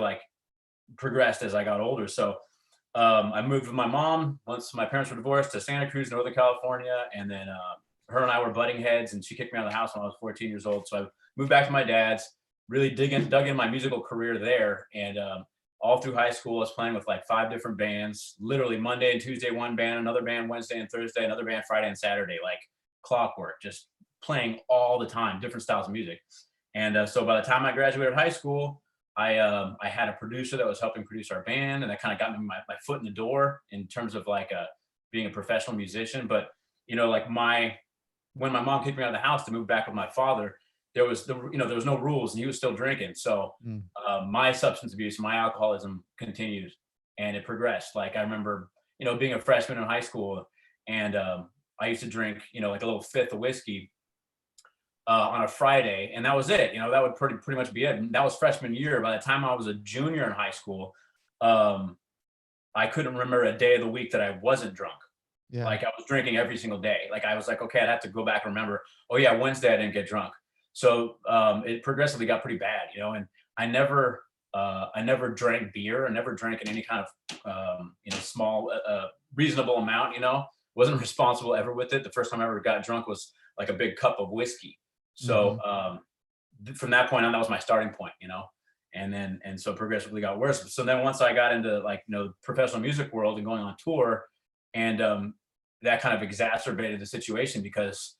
like progressed as I got older. So I moved with my mom once my parents were divorced to Santa Cruz, Northern California. And then her and I were butting heads, and she kicked me out of the house when I was 14 years old. So I moved back to my dad's, really dug in my musical career there. And all through high school, I was playing with like 5 different bands, literally Monday and Tuesday, one band, another band Wednesday and Thursday, another band Friday and Saturday, like clockwork, just playing all the time, different styles of music. And so by the time I graduated high school, I had a producer that was helping produce our band, and that kind of got me my foot in the door in terms of like being a professional musician. But like when my mom kicked me out of the house to move back with my father, there was no rules, and he was still drinking. So my substance abuse, my alcoholism continued, and it progressed. Like I remember, being a freshman in high school, and I used to drink, like a little fifth of whiskey on a Friday, and that was it. That would pretty much be it. And that was freshman year. By the time I was a junior in high school, I couldn't remember a day of the week that I wasn't drunk. Yeah. Like I was drinking every single day. Like I was like, okay, I'd have to go back and remember, oh yeah, Wednesday I didn't get drunk. So it progressively got pretty bad, and I never drank beer. I never drank in any kind of, small, reasonable amount, wasn't responsible ever with it. The first time I ever got drunk was like a big cup of whiskey. So from that point on, that was my starting point, and so progressively got worse. So then once I got into like, the professional music world and going on tour, and that kind of exacerbated the situation because,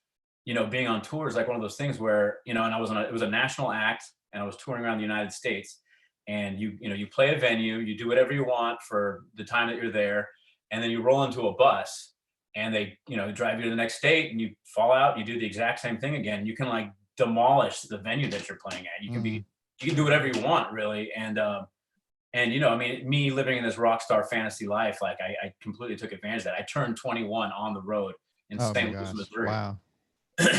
being on tour is like one of those things where, and it was a national act, and I was touring around the United States, and you play a venue, you do whatever you want for the time that you're there. And then you roll into a bus, and they, drive you to the next state, and you fall out, you do the exact same thing again. You can like demolish the venue that you're playing at. You can do whatever you want, really. And me living in this rock star fantasy life, like I completely took advantage of that. I turned 21 on the road in St. Louis, Missouri. Wow.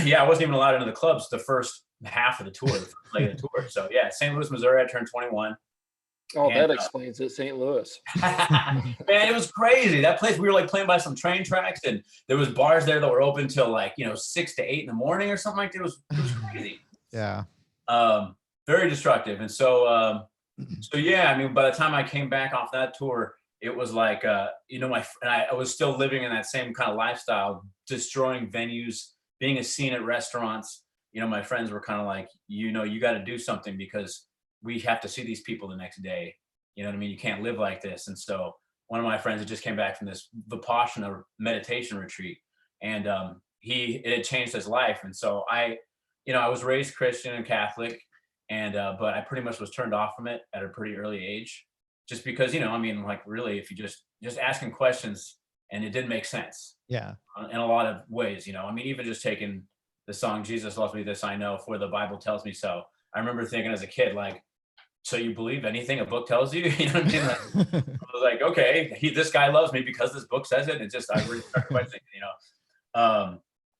Yeah, I wasn't even allowed into the clubs the first half of the tour, the first leg of the tour. So yeah, St. Louis, Missouri, I turned 21. Oh, and that explains it, St. Louis. Man, it was crazy. That place, we were like playing by some train tracks, and there was bars there that were open till like, 6 to 8 in the morning or something like that. It was crazy. Yeah. Very destructive. And so, yeah, by the time I came back off that tour, it was like, I was still living in that same kind of lifestyle, destroying venues, being a scene at restaurants. My friends were kind of like, you got to do something because we have to see these people the next day. You know what I mean? You can't live like this. And so one of my friends had just came back from this Vipassana meditation retreat, and it had changed his life. And so I was raised Christian and Catholic, and but I pretty much was turned off from it at a pretty early age, just because, like really, if you just asking questions, and it didn't make sense. Yeah. In a lot of ways, even just taking the song, Jesus loves me, this I know, for the Bible tells me so. I remember thinking as a kid, like, so you believe anything a book tells you? You know what I mean? Like, I was like, okay, this guy loves me because this book says it. And I really started questioning,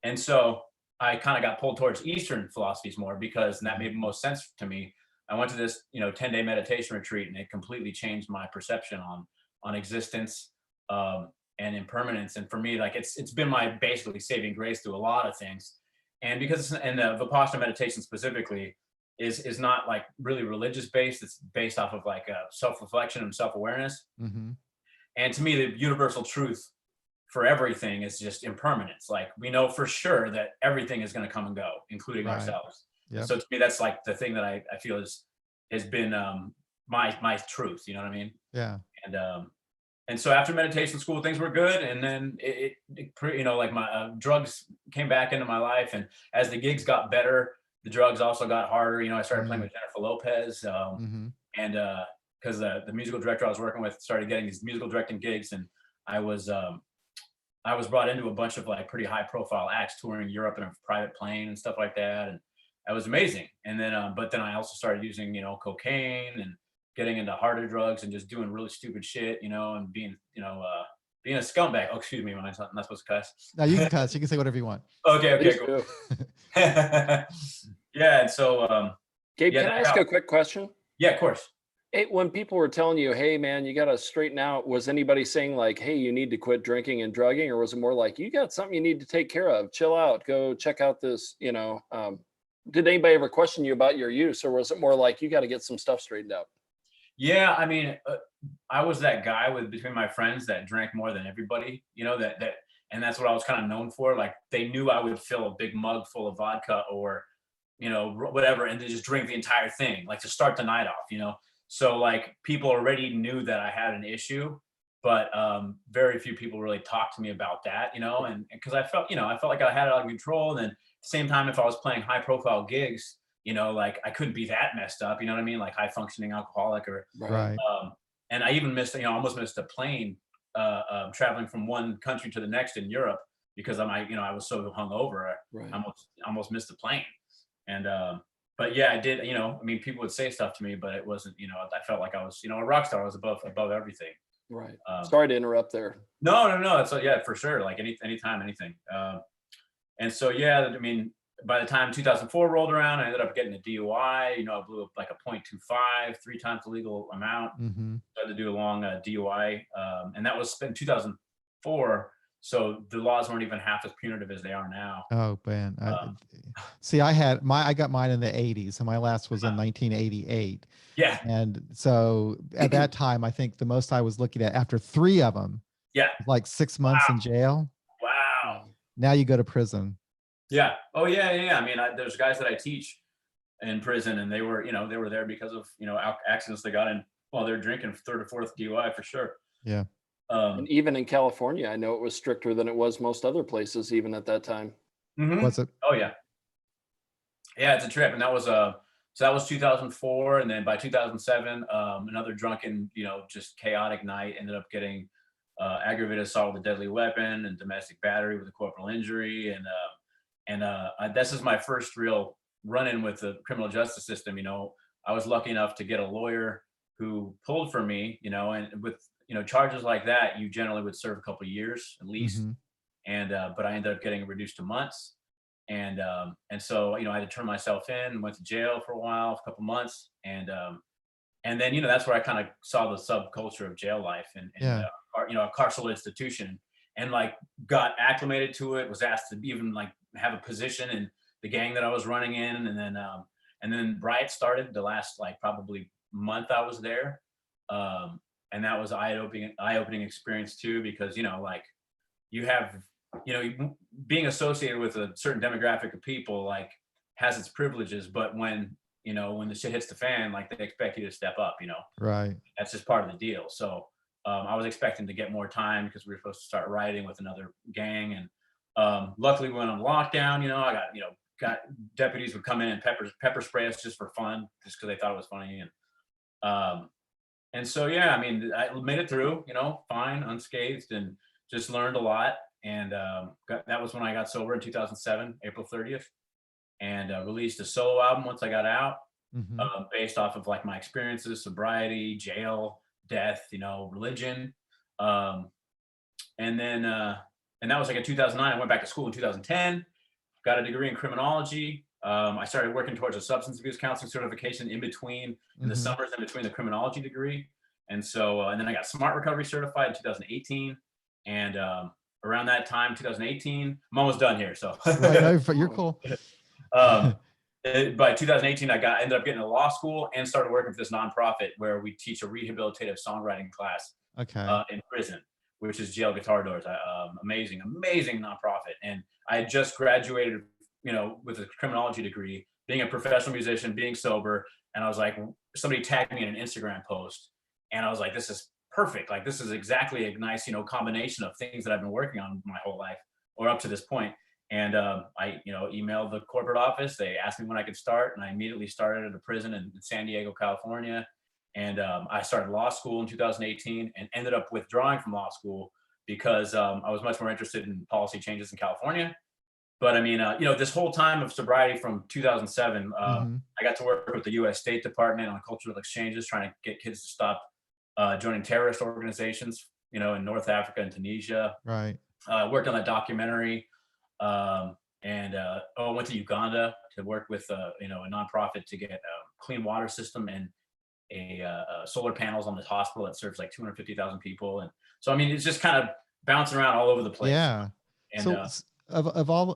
and so I kind of got pulled towards Eastern philosophies more because that made the most sense to me. I went to this, 10-day meditation retreat, and it completely changed my perception on existence and impermanence. And for me, like it's been my basically saving grace through a lot of things. And because the Vipassana meditation specifically is not like really religious based. It's based off of like self-reflection and self-awareness. Mm-hmm. And to me, the universal truth for everything is just impermanence. Like we know for sure that everything is going to come and go, including ourselves. Yep. So to me, that's like the thing that I feel has been my truth. You know what I mean? Yeah. And so after meditation school, things were good. And then it like my drugs came back into my life. And as the gigs got better, the drugs also got harder. I started playing with Jennifer Lopez, and because the musical director I was working with started getting these musical directing gigs, and I was brought into a bunch of like pretty high profile acts touring Europe in a private plane and stuff like that, and that was amazing. And then, but then I also started using cocaine and getting into harder drugs and just doing really stupid shit, and being being a scumbag. Oh, excuse me, am I not supposed to cuss? No, you can cuss. You can say whatever you want. Okay, cool. Yeah, and so Gabe, can I ask a quick question? Yeah, of course. Hey, when people were telling you, hey man, you got to straighten out, was anybody saying like, hey, you need to quit drinking and drugging, or was it more like, you got something you need to take care of, chill out, go check out this, did anybody ever question you about your use, or was it more like, you got to get some stuff straightened out? Yeah, I mean, I was that guy between my friends that drank more than everybody, and that's what I was kind of known for. Like they knew I would fill a big mug full of vodka or, whatever, and then just drink the entire thing, like to start the night off. So like people already knew that I had an issue, but very few people really talked to me about that, and because I felt like I had it under control. And then at the same time, if I was playing high profile gigs, like I couldn't be that messed up, you know what I mean? Like high functioning alcoholic or Right. Right. and I even missed, almost missed a plane traveling from one country to the next in Europe because I was so hungover. Right. I almost missed the plane. And but yeah, I did. I mean, people would say stuff to me, but it wasn't. I felt like I was, a rock star. I was above everything. Right. Um, Sorry to interrupt there. no. It's yeah, for sure. Like anytime, anything. And so yeah, I mean, by the time 2004 rolled around, I ended up getting a DUI. I blew up like a .25, 3 times the legal amount. Mm-hmm. So I had to do a long DUI, and that was in 2004. So the laws weren't even half as punitive as they are now. Oh man. Um, See, I got mine in the 80s, and my last was in 1988. yeah, And so at that time, I think the most I was looking at after 3 of them, yeah. like 6 months in jail. Wow. Now you go to prison. Yeah. Oh yeah. I mean, there's guys that I teach in prison, and they were there because of accidents they got in while they're drinking, 3rd or 4th DUI for sure. Yeah. And even in California, I know it was stricter than it was most other places, even at that time. Was it? Oh yeah. Yeah, it's a trip, and that was so that was 2004, and then by 2007, another drunken, just chaotic night. Ended up getting aggravated assault with a deadly weapon and domestic battery with a corporal injury, and this is my first real run-in with the criminal justice system. I was lucky enough to get a lawyer who pulled for me, and with charges like that, you generally would serve a couple of years at least, Mhm. and but I ended up getting reduced to months. And so I had to turn myself in, went to jail for a while, a couple months, and then that's where I kind of saw the subculture of jail life and Yeah. a carceral institution, and like got acclimated to it. Was asked to even like have a position in the gang that I was running in, and then riots started the last like probably month I was there, and that was eye-opening experience too, because like you have being associated with a certain demographic of people like has its privileges, but when the shit hits the fan, like they expect you to step up. Right. That's just part of the deal. So I was expecting to get more time because we were supposed to start rioting with another gang, and luckily we went on lockdown. I got deputies would come in and pepper spray us just for fun, just because they thought it was funny, and so yeah, I mean, I made it through, fine, unscathed, and just learned a lot. And that was when I got sober in 2007, April 30th, and released a solo album once I got out, Mhm. based off of like my experiences, sobriety, jail, death, religion, um, and that was like in 2009. I went back to school in 2010, got a degree in criminology. I started working towards a substance abuse counseling certification in the Mhm. summers in between the criminology degree. And so, and then I got smart recovery certified in 2018. And around that time, 2018, I'm almost done here. So Right. No, you're cool. um, by 2018, I ended up getting to law school and started working for this nonprofit where we teach a rehabilitative songwriting class Okay. in prison, which is Jail Guitar Doors. Amazing nonprofit. And I had just graduated, with a criminology degree, being a professional musician, being sober. And I was like, somebody tagged me in an Instagram post, and I was like, this is perfect. Like, this is exactly a nice, combination of things that I've been working on my whole life or up to this point. And I, emailed the corporate office. They asked me when I could start, and I immediately started at a prison in San Diego, California. And I started law school in 2018 and ended up withdrawing from law school because I was much more interested in policy changes in California. But I mean, this whole time of sobriety from 2007, Mhm. I got to work with the U.S. State Department on cultural exchanges, trying to get kids to stop joining terrorist organizations, in North Africa and Tunisia. Right. Worked on a documentary, and I went to Uganda to work with a nonprofit to get a clean water system and solar panels on this hospital that serves like 250,000 people. And so, I mean, it's just kind of bouncing around all over the place. Yeah. And So of all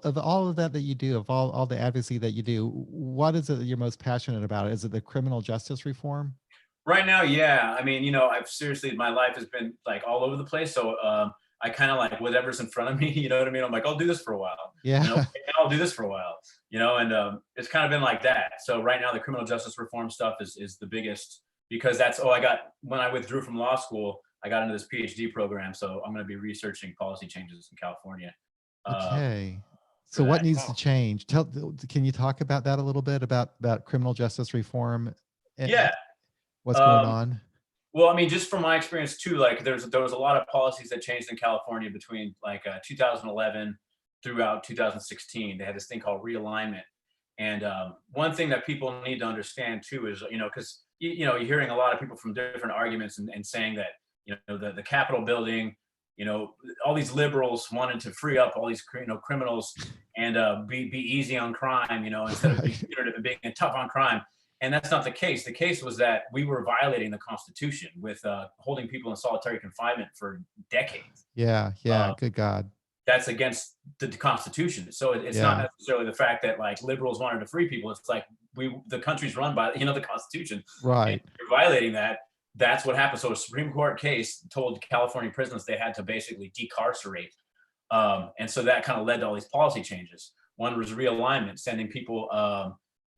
of that you do, of all the advocacy that you do, what is it that you're most passionate about? Is it the criminal justice reform? Right now, yeah. I mean, you know, I've seriously, my life has been like all over the place. So I kind of like whatever's in front of me, you know what I mean? I'm like, I'll do this for a while, you know, Yeah. I'll do this for a while, you know, and it's kind of been like that. So right now, the criminal justice reform stuff is the biggest, because that's, I got, when I withdrew from law school, I got into this PhD program. So I'm going to be researching policy changes in California uh, Okay. for So what that. needs to change? Can you talk about that a little bit about criminal justice reform? Yeah. What's going Um, on? Well, I mean, just from my experience too, like there was a lot of policies that changed in California between like 2011 throughout 2016. They had this thing called realignment. And one thing that people need to understand too is, you know, because you know, you're hearing a lot of people from different arguments and saying that, you know, the Capitol building, you know, all these liberals wanted to free up all these, you know, criminals and be easy on crime, you know, instead of being Right. punitive and being tough on crime. And that's not the case. The case was that we were violating the Constitution with holding people in solitary confinement for decades. Yeah. Yeah. Uh, Good God. that's against the Constitution. So it's not Yeah. necessarily the fact that like liberals wanted to free people. It's like the country's run by, you know, the Constitution, and Right. if you're violating that. That's what happened. So a Supreme Court case told California prisons they had to basically decarcerate, and so that kind of led to all these policy changes. One was realignment, sending people,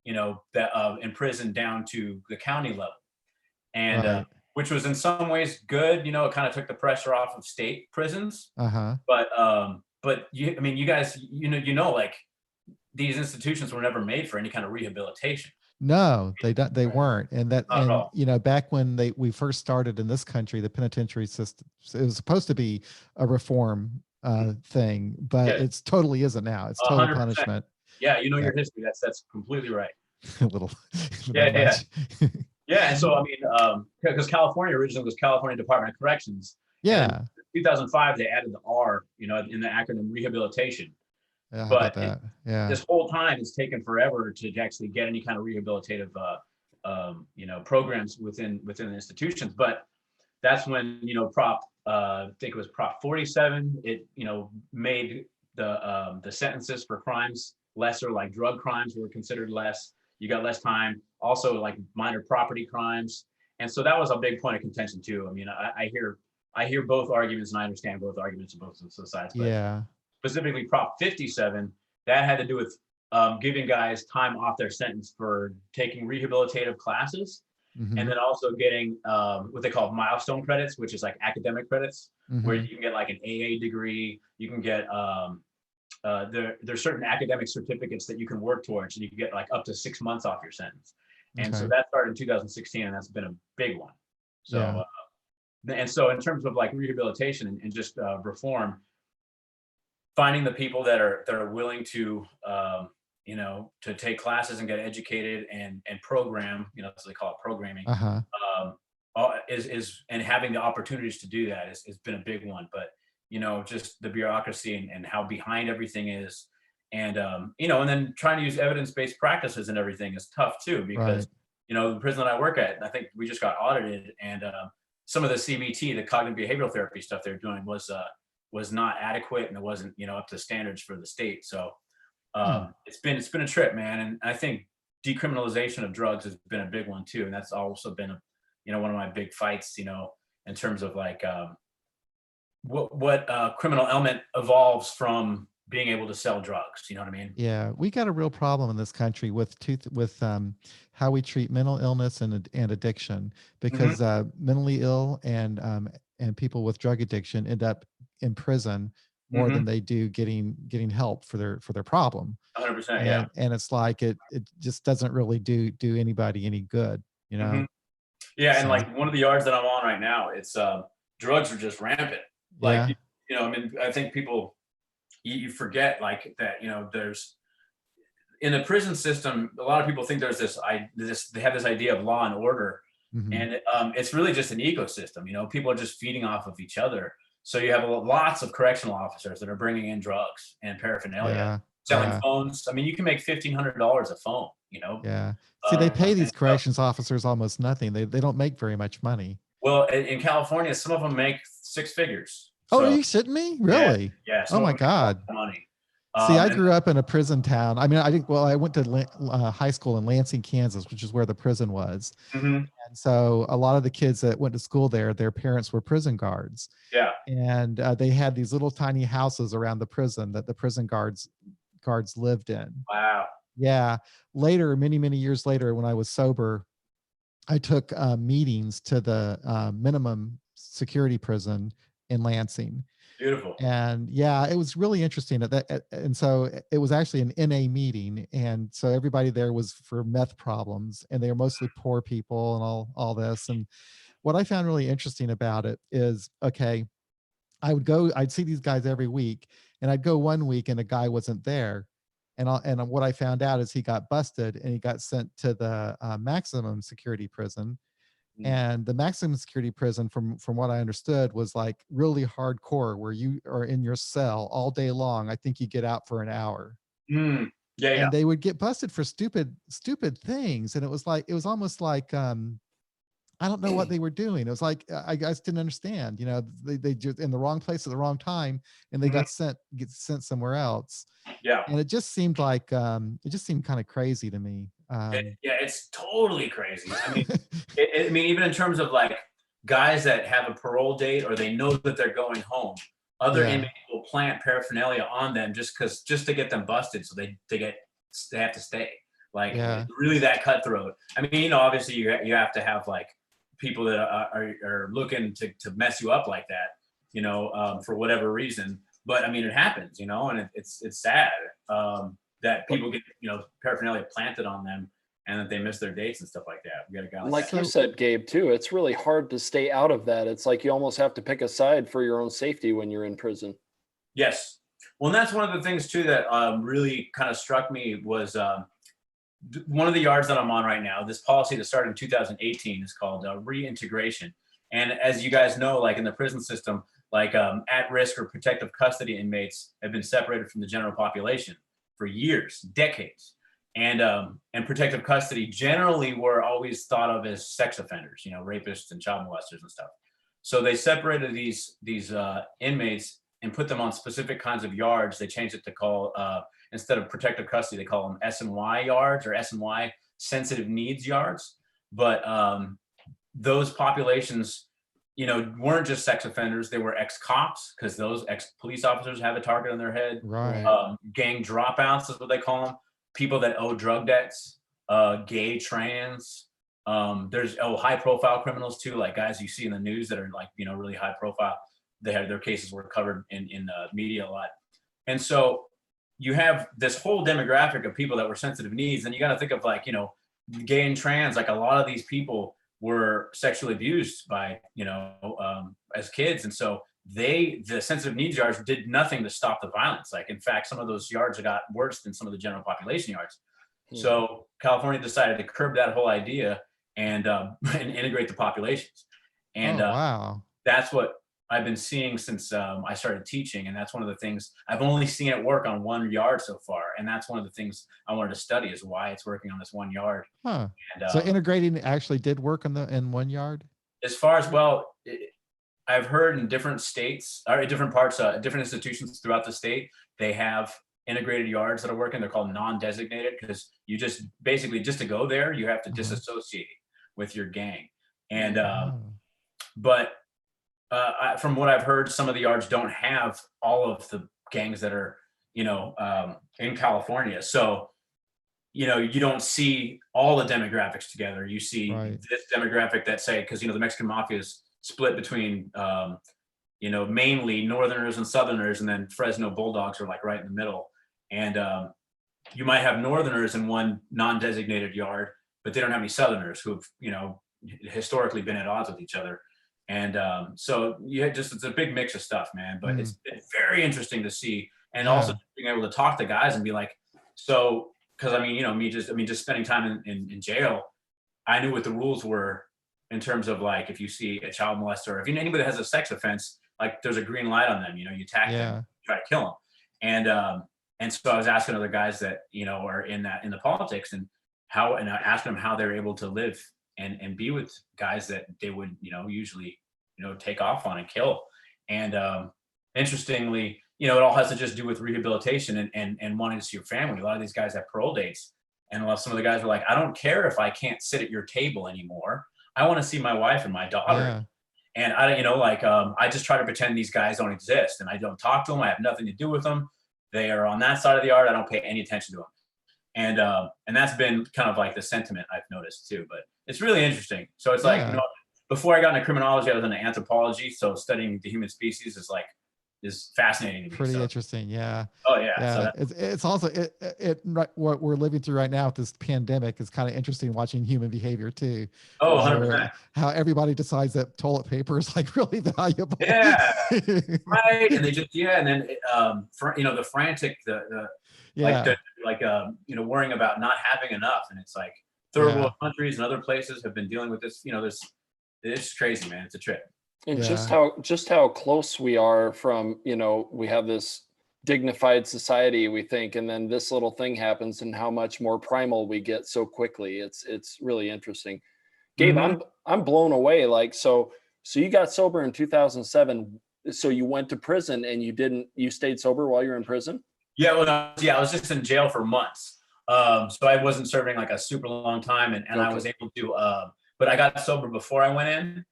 you know, that in prison down to the county level, and Right. which was in some ways good. You know, it kind of took the pressure off of state prisons. Uh-huh. But you, I mean, you guys, you know, like these institutions were never made for any kind of rehabilitation. No, they weren't. And that, Not at and all. you know, back when we first started in this country, the penitentiary system, it was supposed to be a reform thing, but Yeah, it's totally isn't now. It's total 100%. punishment. Yeah, you know Yeah. your history. That's completely right. A little, Yeah, not yeah. much. Yeah, and so I mean, because California originally was California Department of Corrections, and Yeah. in 2005 they added the R, you know, in the acronym rehabilitation. Yeah. How about But that? Yeah. this whole time it's taken forever to actually get any kind of rehabilitative, you know, programs within the institutions. But that's when, you know, I think it was Prop 47. It, you know, made the sentences for crimes lesser, like drug crimes were considered less. You got less time. Also, like minor property crimes, and so that was a big point of contention too. I mean, I hear both arguments, and I understand both arguments of both sides. But Yeah. specifically, Prop 57, that had to do with giving guys time off their sentence for taking rehabilitative classes, and Hmm. then also getting what they call milestone credits, which is like academic credits, where Hmm. you can get like an AA degree. You can get there's certain academic certificates that you can work towards, and you can get like up to 6 months off your sentence. And so Okay. that started in 2016, and that's been a big one. Yeah. So and so in terms of like rehabilitation and just reform, finding the people that are willing to you know, to take classes and get educated and program, you know, as they call it, programming, Uh-huh. is and having the opportunities to do that has been a big one. But you know, just the bureaucracy and how behind everything is, and you know, and then trying to use evidence-based practices and everything is tough too, because Right. you know, the prison that I work at, I think we just got audited, and some of the CBT, the cognitive behavioral therapy stuff they're doing was not adequate, and it wasn't, you know, up to standards for the state. So Hmm. it's been a trip, man. And I think decriminalization of drugs has been a big one too, and that's also been a, you know, one of my big fights, you know, in terms of like what criminal element evolves from being able to sell drugs. You know what I mean? Yeah, we got a real problem in this country with how we treat mental illness and addiction, Hmm. because mentally ill and people with drug addiction end up in prison more Hmm. than they do getting help for their problem. 100%. Yeah. And it's like it just doesn't really do anybody any good, you Hmm. know. Yeah, and So like one of the yards that I'm on right now, it's drugs are just rampant. Like yeah. you know, I mean, I think people you forget like that. You know, there's in the prison system, a lot of people think there's this they have this idea of law and order, Hmm. and it's really just an ecosystem. You know, people are just feeding off of each other. So you have lots of correctional officers that are bringing in drugs and paraphernalia, Yeah. selling Yeah. phones. I mean, you can make $1,500 a phone. You know, Yeah. See, they pay and these so, corrections officers almost nothing. They don't make very much money. well, in California, some of them make six figures. Oh, are So you shitting me? yeah, Really? yeah, Oh some of my them make a lot God. of money. See, I And grew up in a prison town. I mean, I went to high school in Lansing, Kansas, which is where the prison was. mhm, And so a lot of the kids that went to school there, their parents were prison guards. yeah, And they had these little tiny houses around the prison that the prison guards lived in. wow, Yeah. Later, many years later, when I was sober, I took meetings to the minimum security prison in Lansing. beautiful. And yeah, it was really interesting and so it was actually an NA meeting. And so everybody there was for meth problems, and they were mostly poor people and all this. And what I found really interesting about it is, okay, I'd see these guys every week, and I'd go one week and a guy wasn't there. And what I found out is he got busted and he got sent to the maximum security prison. Mm, And the maximum security prison, from what I understood, was like really hardcore, where you are in your cell all day long. I think you get out for an hour. mm, yeah, yeah, And they would get busted for stupid things. And it was almost like I don't know what they were doing. It was like I just didn't understand. They just in the wrong place at the wrong time, and they mhm, get sent somewhere else. yeah. And it just seemed like it just seemed kind of crazy to me. Yeah, it's totally crazy. I mean, I mean, even in terms of like guys that have a parole date or they know that they're going home, other Yeah, inmates will plant paraphernalia on them just to get them busted, so they have to stay. Like yeah, it's really that cutthroat. I mean, obviously you have to have like people that are looking to mess you up like that, for whatever reason. But I mean, it happens, and it's sad that people get paraphernalia planted on them and that they miss their dates and stuff like that. We got a guy like Like that. you So said, Gabe, too, it's really hard to stay out of that. It's like you almost have to pick a side for your own safety when you're in prison. Yes. Well, and that's one of the things too that really kind of struck me was one of the yards that I'm on right now. This policy that started in 2018 is called Reintegration. And as you guys know, like in the prison system, like at-risk or protective custody inmates have been separated from the general population for years, decades. And protective custody generally were always thought of as sex offenders, rapists and child molesters and stuff. So they separated these inmates and put them on specific kinds of yards. They changed it to call instead of protective custody, they call them S&Y yards or S&Y sensitive needs yards. But those populations, weren't just sex offenders. They were ex-cops, because those ex-police officers have a target on their head. right. Gang dropouts is what they call them. People that owe drug debts, gay, trans. There's high-profile criminals too, like guys you see in the news that are like really high profile. Their cases were covered in media a lot, and so you have this whole demographic of people that were sensitive needs, and you got to think of like gay and trans. Like a lot of these people were sexually abused by as kids, and so the sensitive needs yards did nothing to stop the violence. Like in fact, some of those yards got worse than some of the general population yards. So California decided to curb that whole idea and and integrate the populations, and Oh, wow. that's what I've been seeing since I started teaching. And that's one of the things I've only seen it work on one yard so far. And that's one of the things I wanted to study, is why it's working on this one yard. Huh. And So integrating actually did work in one yard? as far as I've heard in different states or different parts, different institutions throughout the state, they have integrated yards that are working. They're called non-designated, because you just basically, just to go there, you have to disassociate with your gang. And Oh, but from what I've heard, some of the yards don't have all of the gangs that are, in California. So, you don't see all the demographics together. You see right. this demographic that say, because, the Mexican mafia is split between, mainly Northerners and Southerners, and then Fresno Bulldogs are like right in the middle. And you might have Northerners in one non-designated yard, but they don't have any Southerners who've, historically been at odds with each other. And so it's a big mix of stuff, man. But it's been very interesting to see, and also Yeah. being able to talk to guys and be like, so, because I mean, just spending time in jail, I knew what the rules were in terms of like, if you see a child molester, or if anybody has a sex offense, like there's a green light on them. You attack them, Yeah. try to kill them, and so I was asking other guys that are in the politics, and I asked them how they're able to live and be with guys that they would usually take off on and kill. And interestingly, it all has to just do with rehabilitation and wanting to see your family. A lot of these guys have parole dates, and some of the guys are like, I don't care if I can't sit at your table anymore. I want to see my wife and my daughter. Yeah. And I just try to pretend these guys don't exist, and I don't talk to them. I have nothing to do with them. They are on that side of the yard. I don't pay any attention to them. And that's been kind of like the sentiment I've noticed too, but it's really interesting. So it's like, before I got into criminology, I was into anthropology. So studying the human species is fascinating to me. Pretty interesting. Yeah. Oh yeah. Yeah. So it's also, what we're living through right now with this pandemic is kind of interesting watching human behavior too. 100%. How everybody decides that toilet paper is like really valuable. Yeah. Right. And they just, and then, the frantic, worrying about not having enough. And it's like third world countries and other places have been dealing with this, it's crazy, man. It's a trip. And just how close we are from, we have this dignified society, we think, and then this little thing happens and how much more primal we get so quickly. It's really interesting. Gabe, I'm blown away. Like, so you got sober in 2007. So you went to prison and you stayed sober while you were in prison? Yeah. Well, I was just in jail for months. So I wasn't serving like a super long time, and I was able to, but I got sober before I went in.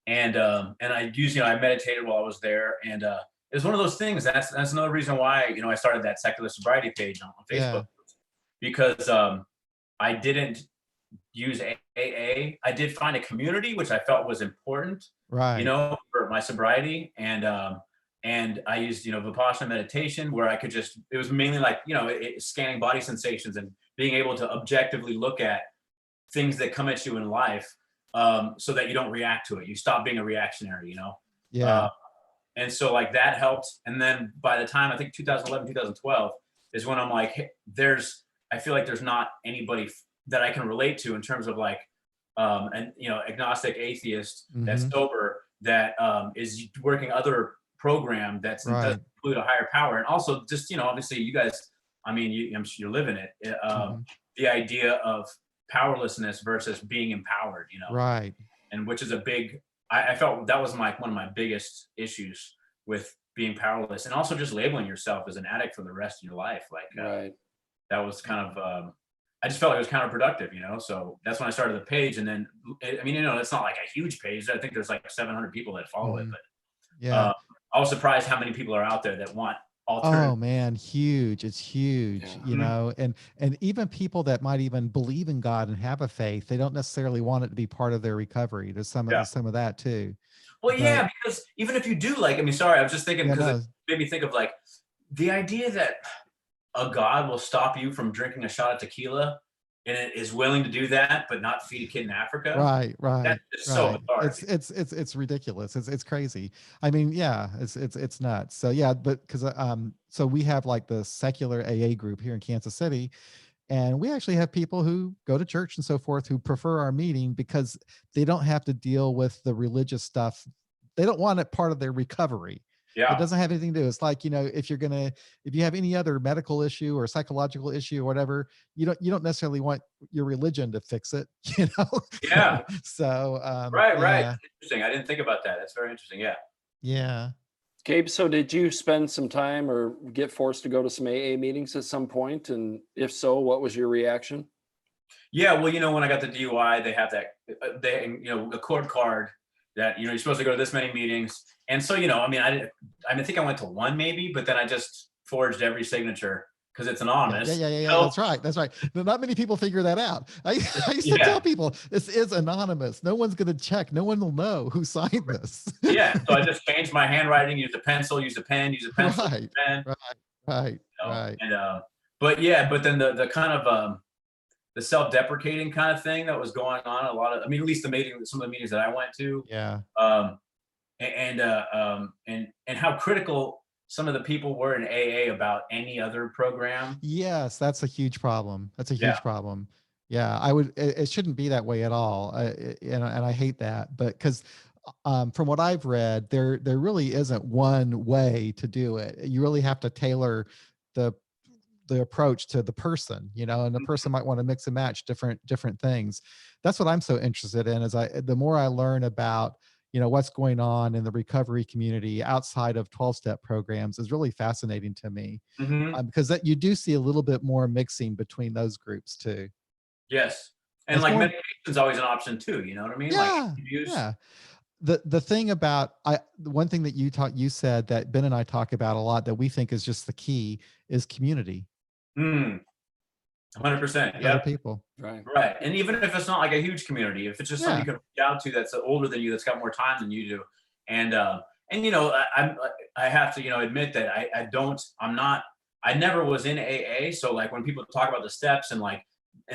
And I used, I meditated while I was there, and it was one of those things. That's another reason why I started that secular sobriety page on Facebook, because I didn't use AA. I did find a community which I felt was important, right? For my sobriety, and I used Vipassana meditation, where I could just, it was mainly like scanning body sensations and being able to objectively look at things that come at you in life. So that you don't react to it. You stop being a reactionary, and so like that helped. And then by the time I think 2011, 2012 is when I'm like, hey, I feel like there's not anybody that I can relate to in terms of like, agnostic atheist that's sober, that is working other program that doesn't include a higher power. And also just, obviously you guys, I'm sure you're living it. The idea of powerlessness versus being empowered, right? And which is I felt that was one of my biggest issues with being powerless, and also just labeling yourself as an addict for the rest of your life. Like, that was kind of, I just felt like it was counterproductive, so that's when I started the page. And then, it's not like a huge page. I think there's like 700 people that follow it, but I was surprised how many people are out there that want alternative. Oh man, huge. It's huge, and even people that might even believe in God and have a faith, they don't necessarily want it to be part of their recovery. There's some of that too. Well, because even if you do, sorry, I was just thinking, because it made me think of like the idea that a God will stop you from drinking a shot of tequila and it is willing to do that, but not feed a kid in Africa. Right. That's just so bizarre. It's ridiculous. It's crazy. It's nuts. So but because so we have like the secular AA group here in Kansas City, and we actually have people who go to church and so forth who prefer our meeting because they don't have to deal with the religious stuff. They don't want it part of their recovery. It doesn't have anything to do. It's like, if you have any other medical issue or psychological issue or whatever, you don't necessarily want your religion to fix it, Yeah. So, right. Interesting. I didn't think about that. That's very interesting. Yeah. Yeah. Gabe, so did you spend some time or get forced to go to some AA meetings at some point? And if so, what was your reaction? Yeah. Well, when I got the DUI, they have that, a court card that, you're supposed to go to this many meetings. And so, I think I went to one maybe, but then I just forged every signature because it's anonymous. Yeah. That's right. Not many people figure that out. I used to tell people this is anonymous. No one's going to check. No one will know who signed this. Yeah. So I just changed my handwriting, used a pencil, used a pen, used a pencil, right, used a pen. Right. And, but then the kind of, the self-deprecating kind of thing that was going on a lot of, at least some of the meetings that I went to. Yeah. And how critical some of the people were in AA about any other program. Yes, that's a huge problem. That's a huge problem. Yeah, it shouldn't be that way at all. And I hate that, but because from what I've read, there really isn't one way to do it. You really have to tailor the approach to the person, and the person might want to mix and match different things. That's what I'm so interested in, is the more I learn about, what's going on in the recovery community outside of 12-step programs is really fascinating to me, Mhm. because that you do see a little bit more mixing between those groups too. Yes. And It's like more, medication is always an option too, you know what I mean? Like yeah, use. yeah. The thing about the one thing that you said that Ben and I talk about a lot that we think is just the key is community 100%. with other Yep. people. Right. Right. And even if it's not like a huge community, if it's just somebody Yeah. you can reach out to that's older than you, that's got more time than you do. And I have to, admit that I never was in AA. So like when people talk about the steps and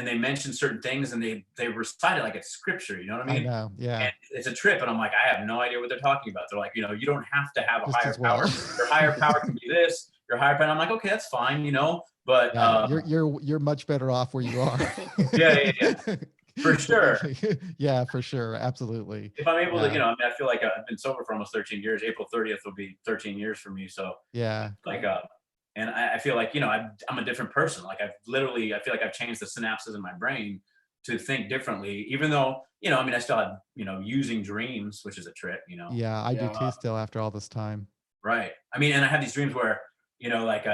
they mention certain things and they recite it like it's scripture, you know what I I mean? know. Yeah. And it's a trip. And I'm like, I have no idea what they're talking about. They're like, you don't have to have a Just higher as well. power. Your higher power can be this, your higher power. And I'm like, okay, that's fine, but Yeah, you're much better off where you are. yeah, for Believe sure. me. Yeah, for sure. Absolutely. If I'm able to, Yeah. I feel like I've been sober for almost 13 years. April 30th will be 13 years for me. So Yeah. like, and I feel like, I'm a different person. Like I feel like I've changed the synapses in my brain to think differently, even though, I still have, using dreams, which is a trip. Yeah, I do Yeah. too still after all this time. Right. And I have these dreams where, like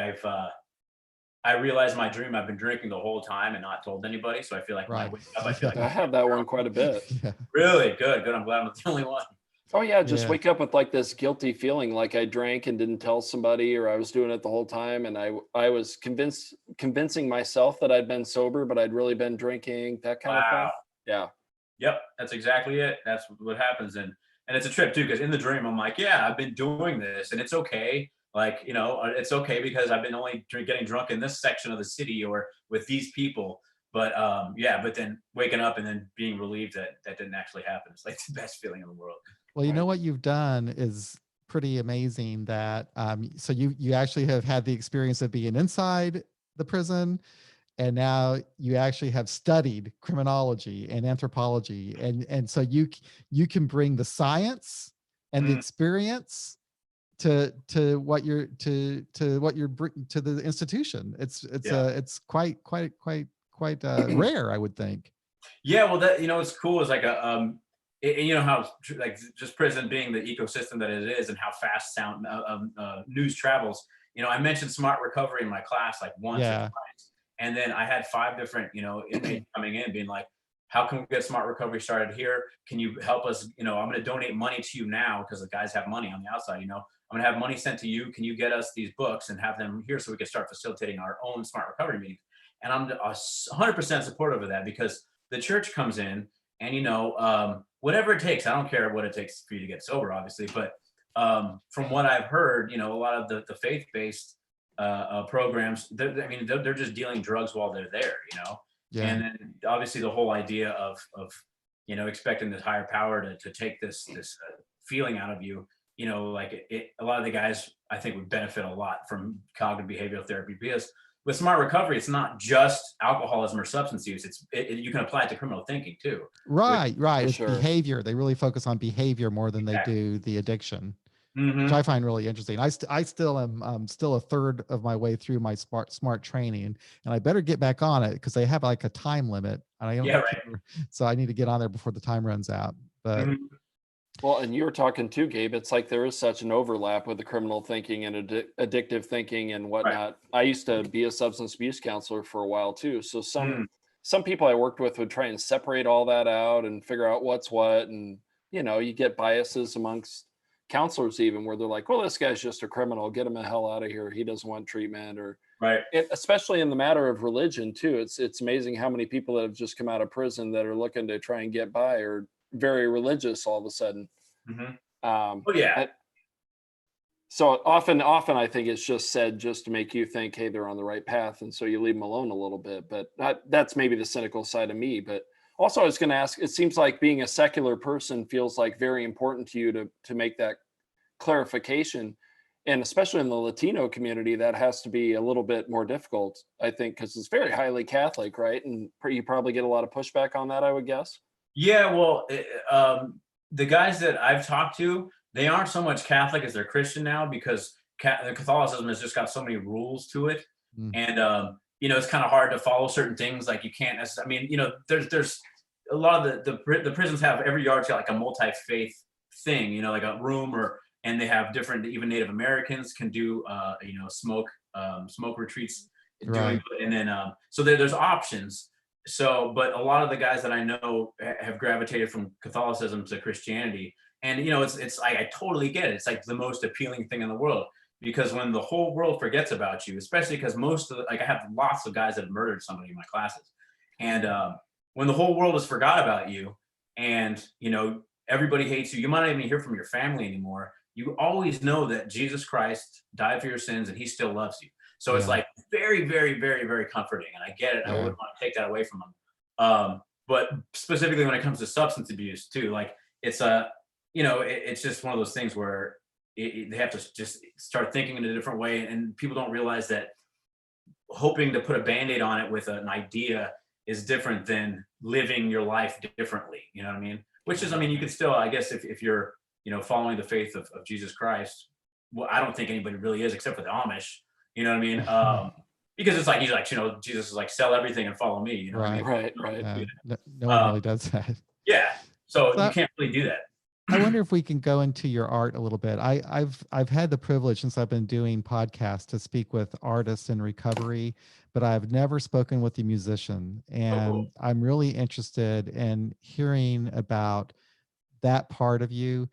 I realize my dream, I've been drinking the whole time and not told anybody. So I feel like when I Right. wake up, I feel like I have that one quite a bit. Yeah. really good. I'm glad I'm not the only one. Oh yeah, just Yeah. wake up with like this guilty feeling, like I drank and didn't tell somebody, or I was doing it the whole time, and I was convincing myself that I'd been sober, but I'd really been drinking, that kind of thing. Wow. Yeah. Yep, that's exactly it. That's what happens, and it's a trip too. Because in the dream, I'm like, yeah, I've been doing this, and it's okay. Like, it's okay because I've been only getting drunk in this section of the city or with these people. But yeah, but then waking up and then being relieved that that didn't actually happen. It's like the best feeling in the world. Well, you know Right. what you've done is pretty amazing that so you actually have had the experience of being inside the prison, and now you actually have studied criminology and anthropology, and so you can bring the science and the Mm, experience to what you're to the institution. yeah. It's quite rare, I would think. Yeah, well, that what's cool is like and you know how like just prison being the ecosystem that it is, and how fast sound news travels. I mentioned smart recovery in my class like once or Yeah. twice, and then I had 5 different inmates coming in being like, "How can we get smart recovery started here? Can you help us? I'm going to donate money to you now because the guys have money on the outside. I'm going to have money sent to you. Can you get us these books and have them here so we can start facilitating our own smart recovery meetings?" And I'm 100% supportive of that because the church comes in and whatever it takes. I don't care what it takes for you to get sober, obviously, but from what I've heard, a lot of the faith-based programs, they're just dealing drugs while they're there. Yeah. And then obviously the whole idea of expecting this higher power to take this feeling out of you. Like a lot of the guys I think would benefit a lot from cognitive behavioral therapy because with smart recovery, it's not just alcoholism or substance use. You can apply it to criminal thinking too. Which, Right. For It's sure. behavior. They really focus on behavior more than they exactly. do the addiction, which Hmm. I find really interesting. I still am still a third of my way through my smart training, and I better get back on it because they have like a time limit, and I Yeah, don't. right. So I need to get on there before the time runs out. But Mhm. Well, and you were talking too, Gabe. It's like there is such an overlap with the criminal thinking and addictive thinking and Right. whatnot. I used to be a substance abuse counselor for a while too. So Mm. some people I worked with would try and separate all that out and figure out what's what. And you get biases amongst counselors even where they're like, "Well, this guy's just a criminal. Get him the hell out of here. He doesn't want treatment." Or Right. especially in the matter of religion too. It's amazing how many people that have just come out of prison that are looking to try and get by are very religious all of a sudden. Hmm. Um, Oh yeah. and so often I think it's just said just to make you think, hey, they're on the right path, and so you leave them alone a little bit. But that's maybe the cynical side of me. But also, I was going to ask. It seems like being a secular person feels like very important to you to make that clarification, and especially in the Latino community, that has to be a little bit more difficult, I think, because it's very highly Catholic, right? And you probably get a lot of pushback on that, I would guess. Yeah. Well, the guys that I've talked to, they aren't so much Catholic as they're Christian now because Catholicism has just got so many rules to it, mm, and it's kind of hard to follow certain things. Like you can't necessarily. There's a lot of the prisons have every yard's got like a multi faith thing, like a room, and they have different, even Native Americans can do, smoke retreats doing, Right. and then, so there's options. So, but a lot of the guys that I know have gravitated from Catholicism to Christianity. And, it's I totally get it. It's like the most appealing thing in the world, because when the whole world forgets about you, especially because most of I have lots of guys that have murdered somebody in my classes. And when the whole world has forgot about you, and, everybody hates you, you might not even hear from your family anymore. You always know that Jesus Christ died for your sins and he still loves you. So it's Yeah. like very, very, very, very comforting. And I get it. I Yeah. wouldn't want to take that away from them. But specifically when it comes to substance abuse too, like it's it's just one of those things where they have to just start thinking in a different way. And people don't realize that hoping to put a Band-Aid on it with an idea is different than living your life differently. You know what I mean? Which is, you can still, I guess, if you're, following the faith of Jesus Christ, well, I don't think anybody really is except for the Amish. You know what I mean? Because it's like, he's like, Jesus is like, sell everything and follow me. You know what I mean? Right. Yeah. No one really does that. Yeah. So So you can't really do that. I wonder if we can go into your art a little bit. I've had the privilege, since I've been doing podcasts, to speak with artists in recovery, but I've never spoken with a musician. And Oh, cool. I'm really interested in hearing about that part of you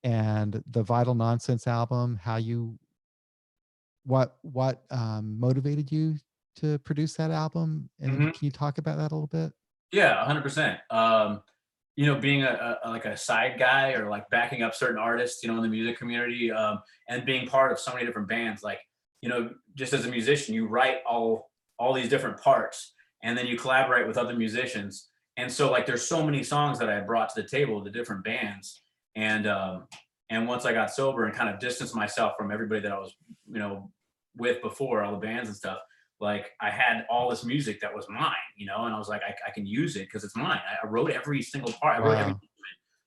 and the Vital Nonsense album, what motivated you to produce that album. And Mhm. can you talk about that a little bit? Yeah, 100%. Being like a side guy, or like backing up certain artists, in the music community, and being part of so many different bands, like, just as a musician, you write all these different parts, and then you collaborate with other musicians. And so like there's so many songs that I brought to the table, the different bands. And once I got sober and kind of distanced myself from everybody that I was, with before, all the bands and stuff, like I had all this music that was mine, and I was like, I can use it because it's mine. I wrote every single part. I wrote every. Wow.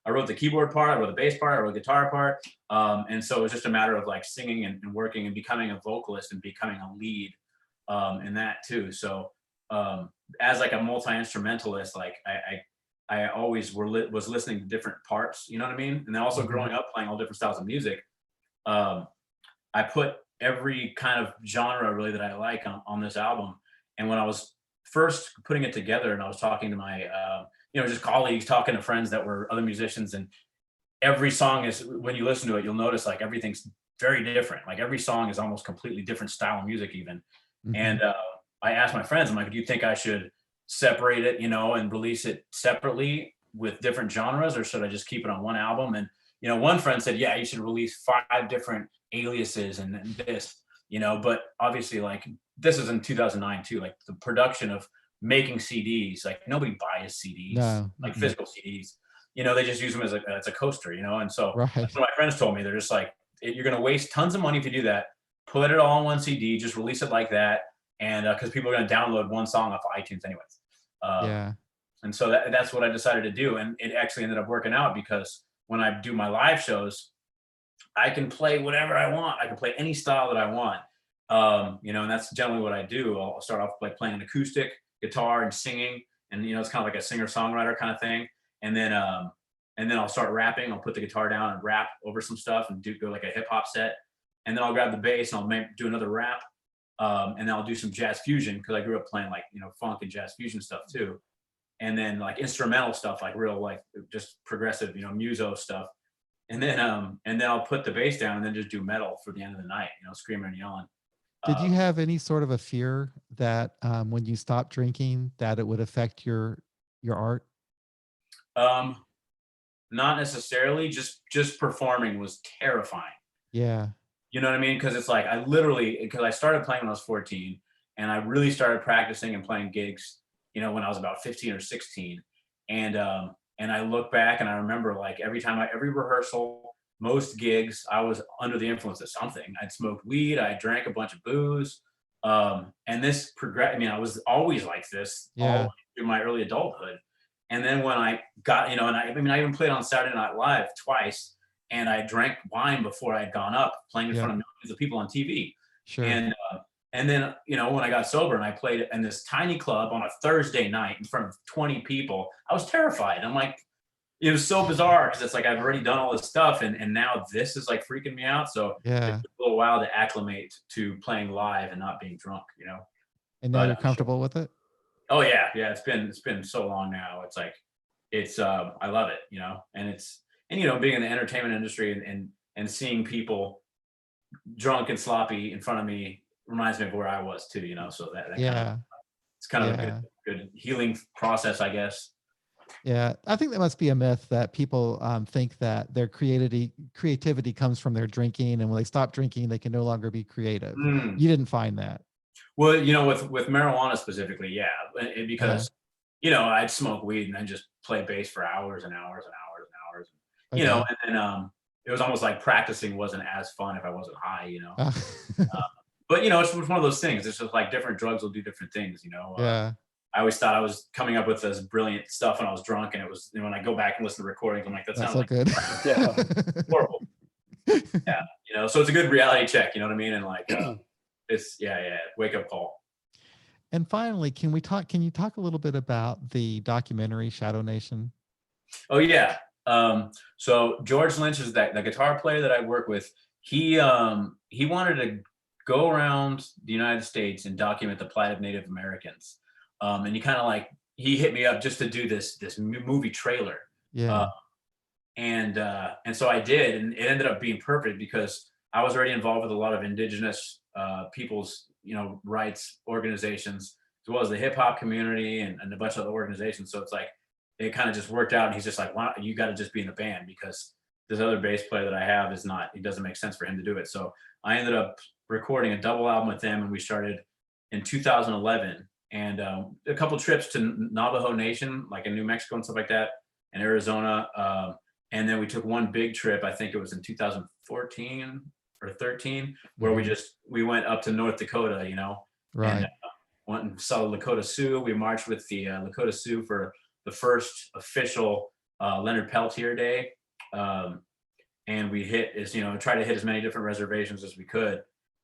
I wrote the keyboard part. I wrote the bass part. I wrote the guitar part. And so it was just a matter of like singing and working and becoming a vocalist and becoming a lead in that too. So as like a multi-instrumentalist, like I always was listening to different parts. You know what I mean? And then also Mhm. growing up playing all different styles of music. I put every kind of genre really that I like on this album. And when I was first putting it together, and I was talking to my, just colleagues, talking to friends that were other musicians, and every song is, when you listen to it, you'll notice like everything's very different. Like every song is almost completely different style of music even. Mhm. And I asked my friends, I'm like, do you think I should separate it, and release it separately with different genres, or should I just keep it on one album? And, one friend said, yeah, you should release 5 different aliases and this, but obviously like this is in 2009 too, like the production of making CDs, like nobody buys CDs, No. like Mm-mm. physical CDs, they just use them as a coaster, and so Right. my friends told me, they're just like, you're going to waste tons of money if you do that. Put it all on one CD, just release it like that. And because people are going to download one song off of iTunes anyways. Um, Yeah. and so that's what I decided to do. And it actually ended up working out, because when I do my live shows, I can play whatever I want. I can play any style that I want. And that's generally what I do. I'll start off like playing an acoustic guitar and singing. And, it's kind of like a singer-songwriter kind of thing. And then I'll start rapping. I'll put the guitar down and rap over some stuff and go like a hip hop set. And then I'll grab the bass and I'll do another rap. And then I'll do some jazz fusion, because I grew up playing like, funk and jazz fusion stuff too. And then like instrumental stuff, like real, like just progressive, muso stuff. And then I'll put the bass down and then just do metal for the end of the night, screaming and yelling. Did you Um, have any sort of a fear that when you stopped drinking, that it would affect your art? um, Not necessarily. Just performing was terrifying. Yeah. You know what I mean? Because it's like because I started playing when I was 14, and I really started practicing and playing gigs, when I was about 15 or 16. And I look back and I remember like every rehearsal, most gigs, I was under the influence of something. I'd smoked weed, I drank a bunch of booze. And this progressed. I was always like this all Yeah. through my early adulthood. And then when I got, and I even played on Saturday Night Live twice, and I drank wine before I had gone up, playing in Yeah. front of millions of people on TV. Sure. And then, when I got sober and I played in this tiny club on a Thursday night in front of 20 people, I was terrified. I'm like, it was so bizarre because it's like I've already done all this stuff, and now this is like freaking me out. So it Yeah. took a little while to acclimate to playing live and not being drunk, you know. And now But you're comfortable with it? oh yeah, it's been so long now. It's like I love it, you know, and you know, being in the entertainment industry and seeing people drunk and sloppy in front of me reminds me of where I was too, you know. So that kind of, Yeah. it's kind of a Yeah. good healing process, I guess. Yeah. I think that must be a myth that people think that their creativity comes from their drinking, and when they stop drinking, they can no longer be creative. Mm. You didn't find that. Well, you know, with marijuana specifically, yeah, Uh-huh. because you know, I'd smoke weed and then just play bass for hours and hours and hours and hours, you know, Okay. and then it was almost like practicing wasn't as fun if I wasn't high, you know. Uh, But you know, it's one of those things. It's just like different drugs will do different things, you know. yeah. I always thought I was coming up with this brilliant stuff when I was drunk, and it was, you know, when I go back and listen to recordings, I'm like, that Not sounds so like good. Yeah. horrible. Yeah, you know. So it's a good reality check, you know what I mean? And like, it's wake up call. And finally, can you talk a little bit about the documentary Shadow Nation? Oh yeah. So George Lynch is the guitar player that I work with. He wanted to go around the United States and document the plight of Native Americans. And he hit me up just to do this movie trailer. Yeah. And so I did, and it ended up being perfect because I was already involved with a lot of indigenous people's, you know, rights organizations, as well as the hip hop community and a bunch of other organizations. So it's like it kind of just worked out, and he's just like, "Why you got to just be in the band because this other bass player that I have is not. It doesn't make sense for him to do it." So I ended up recording a double album with him, and we started in 2011, and a couple trips to Navajo Nation, like in New Mexico and stuff like that, and Arizona. And then we took one big trip, I think it was in 2014 or 13, where we went up to North Dakota, you know, Right. and went and saw the Lakota Sioux. We marched with the Lakota Sioux for the first official Leonard Peltier Day. And we tried to hit as many different reservations as we could.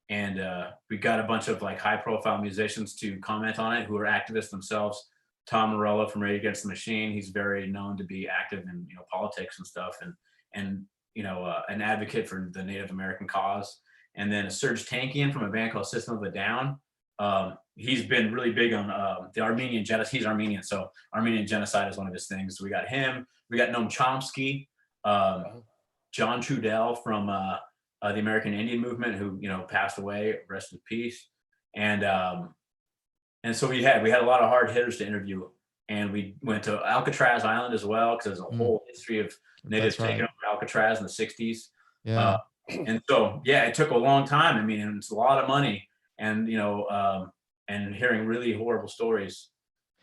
And we got a bunch of like high profile musicians to comment on it who are activists themselves. Tom Morello from Rage Against the Machine. He's very known to be active in, you know, politics and stuff, and you know, an advocate for the Native American cause. And then Serge Tankian from a band called System of a Down. He's been really big on the Armenian genocide. He's Armenian, so Armenian genocide is one of his things. So we got him. We got Noam Chomsky, John Trudell from the American Indian Movement, who, you know, passed away. Rest in peace. And so we had a lot of hard hitters to interview, and we went to Alcatraz Island as well, because there's a whole history of natives taking over Alcatraz in the 60s. Yeah. And so, yeah, it took a long time. I mean, and it's a lot of money, and, you know, and hearing really horrible stories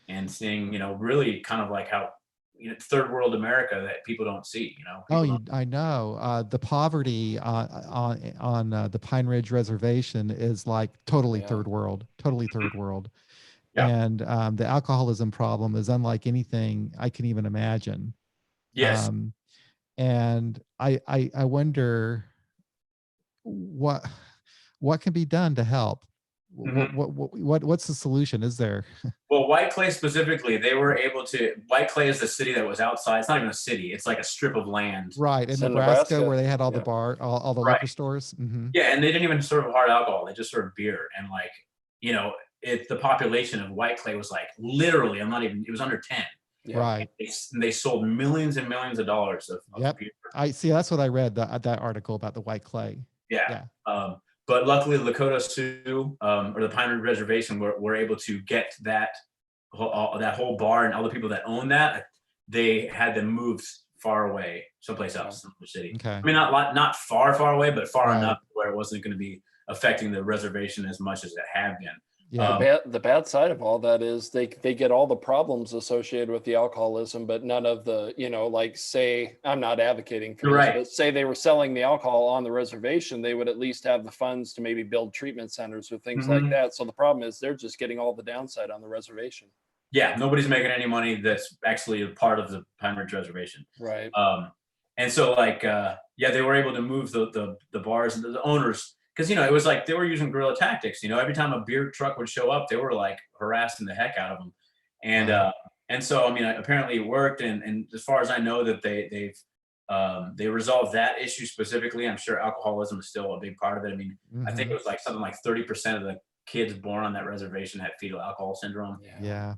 and seeing, you know, really kind of like how, you know, third world America that people don't see, you know. I know. The poverty on the Pine Ridge Reservation is like totally third world. Yeah. And the alcoholism problem is unlike anything I can even imagine. Yes. And I wonder what can be done to help. What's the solution? Is there? Well, White Clay specifically, they were able to. White Clay is the city that was outside. It's not even a city. It's like a strip of land. Right, in Nebraska, where they had all the all the liquor stores. Yeah, and they didn't even serve hard alcohol. They just served beer. And like, you know, the population of White Clay was like literally, it was under 10. Yeah. Right. They sold millions and millions of dollars of beer. I see. That's what I read, that article about the White Clay. Yeah. But luckily, the Lakota Sioux or the Pine Ridge Reservation were able to get that whole bar and all the people that own that. They had them moved far away, someplace else, in the city. Okay. I mean, not far away, but far enough where it wasn't going to be affecting the reservation as much as it had been. Yeah. The bad side of all that is they get all the problems associated with the alcoholism, but none of the, you know, like, say, I'm not advocating for this, but say they were selling the alcohol on the reservation, they would at least have the funds to maybe build treatment centers or things like that. So the problem is they're just getting all the downside on the reservation. Yeah, nobody's making any money that's actually a part of the Pine Ridge Reservation. Right. And so like, they were able to move the bars and the owners. Because, you know, it was like they were using guerrilla tactics. You know, every time a beer truck would show up, they were like harassing the heck out of them. And And so, I mean, apparently it worked. And as far as I know, that they resolved that issue specifically. I'm sure alcoholism is still a big part of it. I mean, I think it was like something like 30% of the kids born on that reservation had fetal alcohol syndrome. Yeah.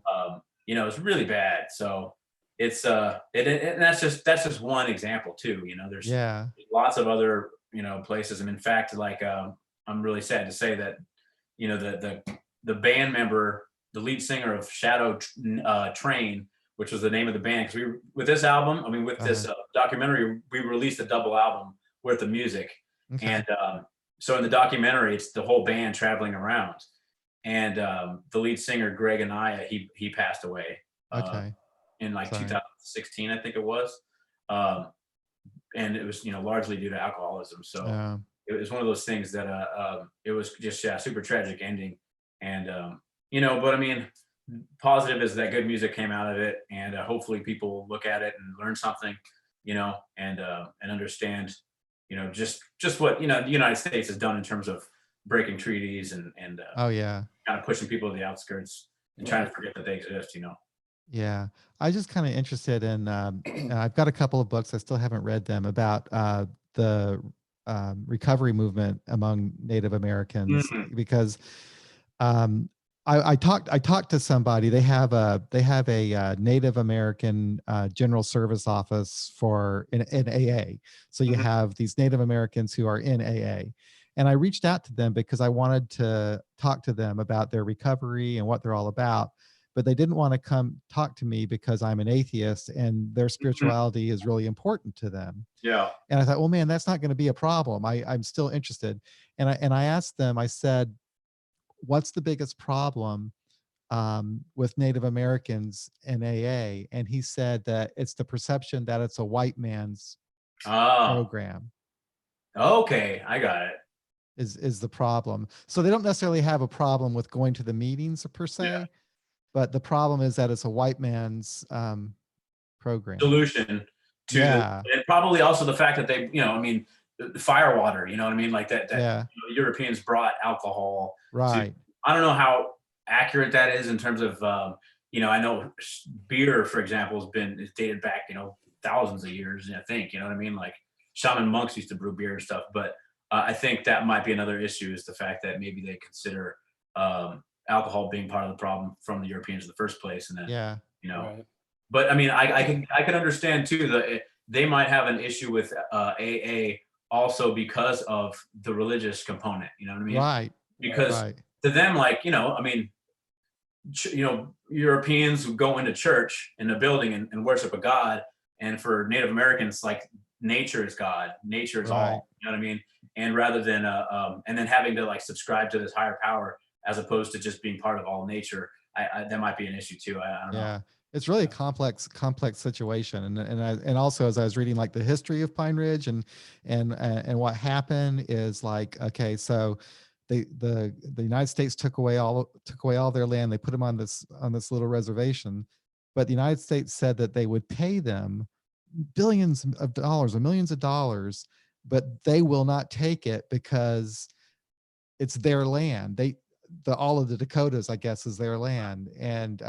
You know, it's really bad. So it's and that's just one example too. You know, there's lots of other, you know, places. And in fact, like I'm really sad to say that, you know, the band member, the lead singer of Shadow Train, which was the name of the band, because with this album, I mean, with this documentary, we released a double album worth of music. Okay. And so in the documentary, it's the whole band traveling around. And the lead singer, Greg Anaya, he passed away in like 2016, I think it was. And it was, you know, largely due to alcoholism. So it was one of those things that it was just super tragic ending. And you know, but I mean, positive is that good music came out of it, and hopefully people look at it and learn something, you know, and understand, you know, just what, you know, the United States has done in terms of breaking treaties and kind of pushing people to the outskirts and trying to forget that they exist, you know. Yeah, I just kind of interested in. I've got a couple of books, I still haven't read them, about the recovery movement among Native Americans, because I talked to somebody. They have a Native American General Service Office in AA. So you have these Native Americans who are in AA, and I reached out to them because I wanted to talk to them about their recovery and what they're all about. But they didn't want to come talk to me because I'm an atheist and their spirituality is really important to them. Yeah. And I thought, well, man, that's not going to be a problem. I'm still interested. And I asked them, I said, what's the biggest problem with Native Americans in AA? And he said that it's the perception that it's a white man's program. Okay, I got it. Is the problem. So they don't necessarily have a problem with going to the meetings per se, but the problem is that it's a white man's program. Solution to and probably also the fact that they, you know, I mean, fire water, you know what I mean? Like that you know, Europeans brought alcohol. Right. I don't know how accurate that is in terms of, you know, I know beer, for example, is dated back, you know, thousands of years, I think, you know what I mean? Like shaman monks used to brew beer and stuff, but I think that might be another issue, is the fact that maybe they consider alcohol being part of the problem from the Europeans in the first place. And then, you know, but I mean, I can understand too that they might have an issue with AA also because of the religious component, you know what I mean? Right. Because to them, like, you know, I mean, you know, Europeans who go into church in a building and worship a God. And for Native Americans, like, nature is God, nature is all, you know what I mean? And rather than, and then having to like subscribe to this higher power, as opposed to just being part of all nature, that might be an issue too. I don't know. It's really a complex situation. And also, as I was reading like the history of Pine Ridge and what happened is like, okay, so the United States took away all their land. They put them on this little reservation, but the United States said that they would pay them billions of dollars or millions of dollars, but they will not take it because it's their land. All of the Dakotas, I guess, is their land. And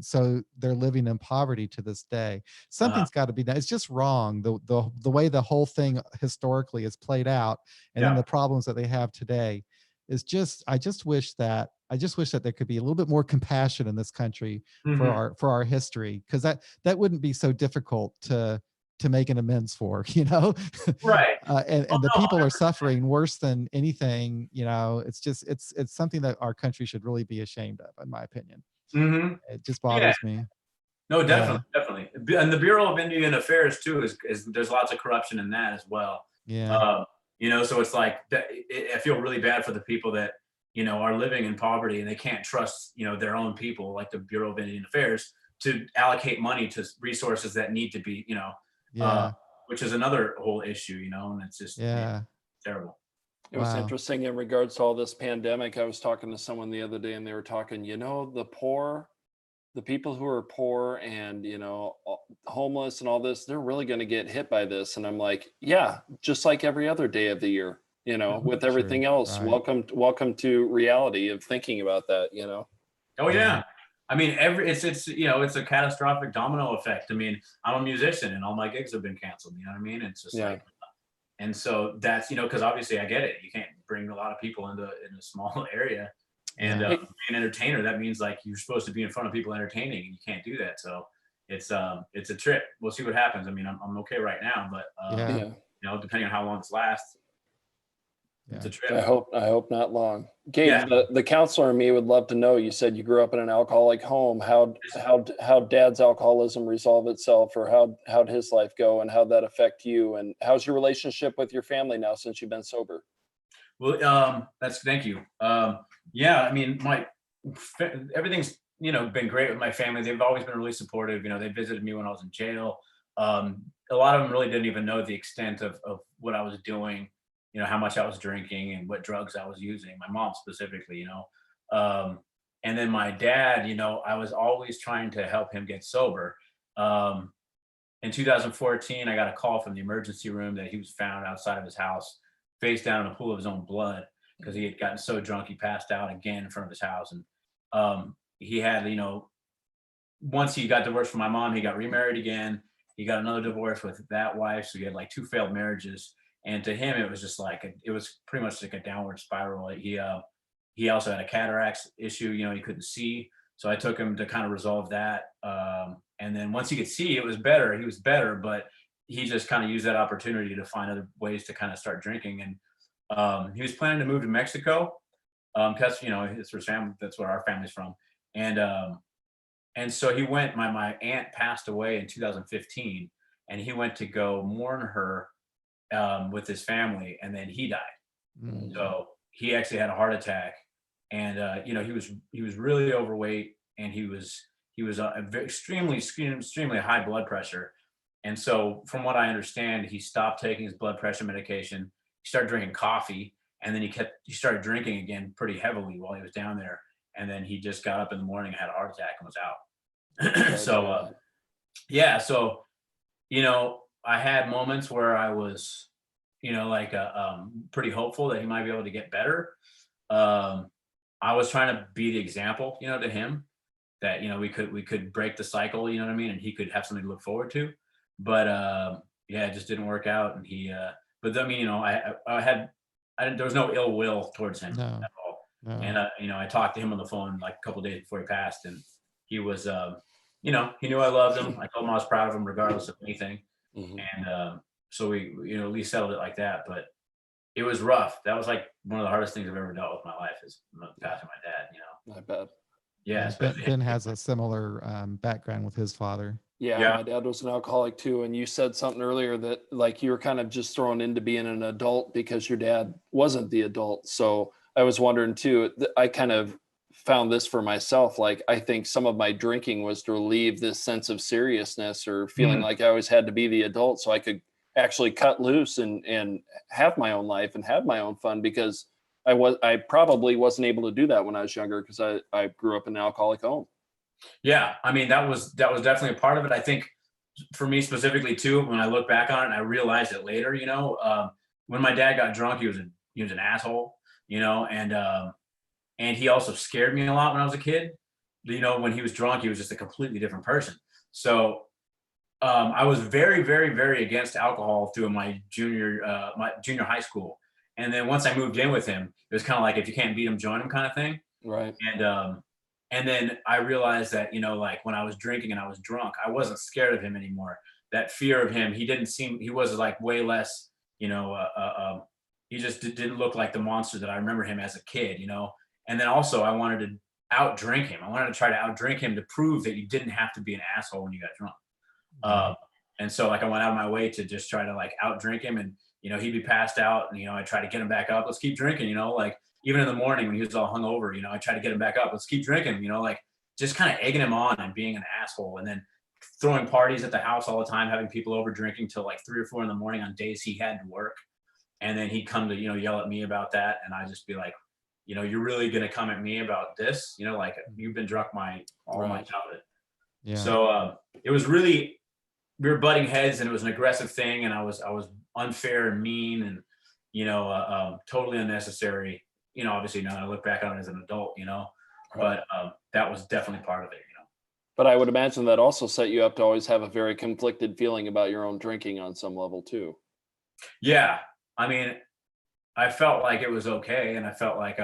so they're living in poverty to this day. Something's got to be done. It's just wrong. The way the whole thing historically is played out, and then the problems that they have today is just, I just wish that there could be a little bit more compassion in this country for our history. Cause that wouldn't be so difficult to make an amends for, you know? Right. And the people are suffering worse than anything, you know. It's just, it's something that our country should really be ashamed of, in my opinion. It just bothers me. No, definitely. And the Bureau of Indian Affairs too is there's lots of corruption in that as well. You know, so it's like, I feel really bad for the people that, you know, are living in poverty and they can't trust, you know, their own people, like the Bureau of Indian Affairs, to allocate money to resources that need to be, you know, which is another whole issue, you know, and it's just terrible. It was interesting in regards to all this pandemic. I was talking to someone the other day and they were talking, you know, the people who are poor and, you know, homeless and all this, they're really going to get hit by this. And I'm like, yeah, just like every other day of the year, you know, with everything else. Welcome to reality of thinking about that, you know? Oh yeah. I mean, it's you know, it's a catastrophic domino effect. I mean, I'm a musician and all my gigs have been canceled. You know what I mean? It's just like, and so that's, you know, because obviously I get it. You can't bring a lot of people in a small area, and Yeah. being an entertainer, that means like you're supposed to be in front of people entertaining, and you can't do that. So it's a trip. We'll see what happens. I mean, I'm okay right now, but Yeah. you know, depending on how long this lasts, it's a Yeah. trip. I hope not long. Gabe, Yeah. the counselor in me would love to know, you said you grew up in an alcoholic home. How dad's alcoholism resolve itself, or how'd his life go, and how'd that affect you? And how's your relationship with your family now since you've been sober? Well, thank you. Yeah, I mean, everything's, you know, been great with my family. They've always been really supportive. You know, they visited me when I was in jail. A lot of them really didn't even know the extent of what I was doing, you know, how much I was drinking and what drugs I was using. My mom specifically, you know. And then my dad, you know, I was always trying to help him get sober. Um, in 2014, I got a call from the emergency room that he was found outside of his house, face down in a pool of his own blood, because he had gotten so drunk he passed out again in front of his house. And he had, you know, once he got divorced from my mom, he got remarried again. He got another divorce with that wife, so he had like 2 failed marriages. And to him, it was just like it was pretty much like a downward spiral. He also had a cataracts issue. You know, he couldn't see, so I took him to kind of resolve that. And then once he could see, it was better. He was better, but he just kind of used that opportunity to find other ways to kind of start drinking. And he was planning to move to Mexico, because you know it's his family. That's where our family's from. And so he went. My aunt passed away in 2015, and he went to go mourn her with his family, and then he died. Mm. So he actually had a heart attack, and you know, he was really overweight, and he was extremely high blood pressure. And so from what I understand, he stopped taking his blood pressure medication. He started drinking coffee, and then he started drinking again pretty heavily while he was down there. And then he just got up in the morning and had a heart attack and was out. So yeah, so you know, I had moments where I was, you know, like pretty hopeful that he might be able to get better. Um, I was trying to be the example, you know, to him, that you know we could break the cycle, you know what I mean, and he could have something to look forward to. But yeah, it just didn't work out, and but I mean, you know, I didn't, there was no ill will towards him No. at all. No. And you know, I talked to him on the phone like a couple days before he passed, and he was you know, he knew I loved him. I told him I was proud of him regardless of anything. And so we, you know, at least settled it like that. But it was rough. That was like one of the hardest things I've ever dealt with in my life, is passing my dad, you know. I bet. Yeah, Ben has a similar background with his father. Yeah, my dad was an alcoholic too. And you said something earlier that like you were kind of just thrown into being an adult because your dad wasn't the adult. So I was wondering too, I kind of found this for myself. Like, I think some of my drinking was to relieve this sense of seriousness or feeling like I always had to be the adult so I could actually cut loose and have my own life and have my own fun, because I probably wasn't able to do that when I was younger because I grew up in an alcoholic home. Yeah, I mean, that was definitely a part of it. I think for me specifically too, when I look back on it, and I realized it later, you know, when my dad got drunk, he was an asshole, you know, and he also scared me a lot when I was a kid. You know, when he was drunk, he was just a completely different person. So I was very, very, very against alcohol through my junior high school. And then once I moved in with him, it was kind of like, if you can't beat him, join him kind of thing. Right. And then I realized that, you know, like when I was drinking and I was drunk, I wasn't scared of him anymore. That fear of him, he was like way less, you know, he just didn't look like the monster that I remember him as a kid, you know. And then also I wanted to outdrink him. I wanted to try to outdrink him to prove that you didn't have to be an asshole when you got drunk. And so like I went out of my way to just try to like outdrink him, and you know, he'd be passed out, and you know, I try to get him back up. Let's keep drinking, you know, like even in the morning when he was all hungover, you know, I try to get him back up. Let's keep drinking, you know, like just kind of egging him on and being an asshole, and then throwing parties at the house all the time, having people over drinking till like 3 or 4 in the morning on days he had to work. And then he'd come to, you know, yell at me about that, and I'd just be like, you know, you're really gonna come at me about this, you know, like you've been drunk all my childhood. Yeah. So it was really, we were butting heads, and it was an aggressive thing, and I was unfair and mean, and you know, totally unnecessary. You know, obviously now I look back on it as an adult, you know, but that was definitely part of it, you know. But I would imagine that also set you up to always have a very conflicted feeling about your own drinking on some level too. Yeah. I mean, I felt like it was okay. And I felt like,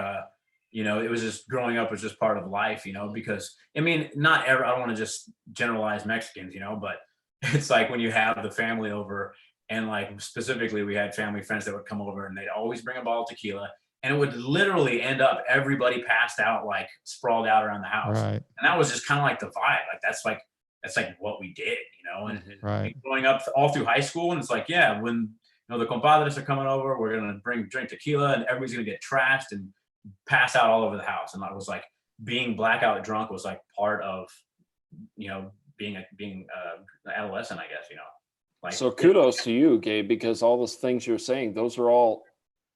you know, it was just growing up was just part of life, you know, because I mean, not ever, I don't want to just generalize Mexicans, you know, but it's like when you have the family over and like specifically we had family friends that would come over and they'd always bring a bottle of tequila and it would literally end up everybody passed out, like sprawled out around the house. Right. And that was just kind of like the vibe. That's like what we did, you know, and Right. growing up all through high school. And it's like, yeah, when, you know, the compadres are coming over, we're going to drink tequila and everybody's going to get trashed and pass out all over the house. And I was like, being blackout drunk was like part of, you know, being an adolescent, I guess, you know. Like, So kudos to you, Gabe, because all those things you're saying, those are all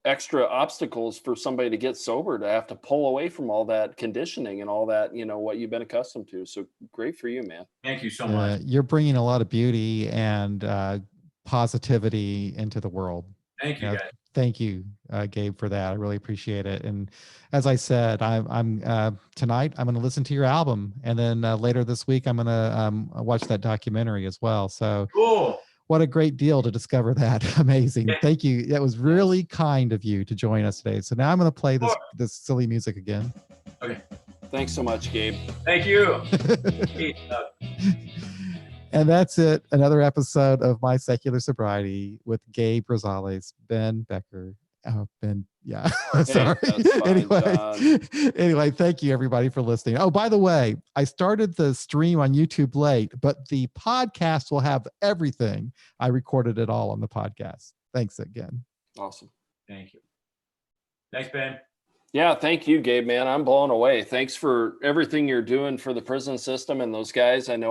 extra obstacles for somebody to get sober, to have to pull away from all that conditioning and all that, you know, what you've been accustomed to. So great for you, man. Thank you so much. You're bringing a lot of beauty and positivity into the world. Thank you, guys. Thank you, Gabe, for that. I really appreciate it. And as I said, I'm tonight I'm going to listen to your album, and then later this week I'm going to watch that documentary as well. So Cool. what a great deal to discover that. Amazing. Yeah. Thank you. That was really kind of you to join us today. So now I'm going to play this silly music again. Okay. Thanks so much, Gabe. Thank you. And that's it. Another episode of My Secular Sobriety with Gabe Rosales, Ben Becker. Oh, Ben. Yeah. Sorry. Anyway, thank you everybody for listening. Oh, by the way, I started the stream on YouTube late, but the podcast will have everything. I recorded it all on the podcast. Thanks again. Awesome. Thank you. Thanks, Ben. Yeah, thank you, Gabe, man. I'm blown away. Thanks for everything you're doing for the prison system and those guys. I know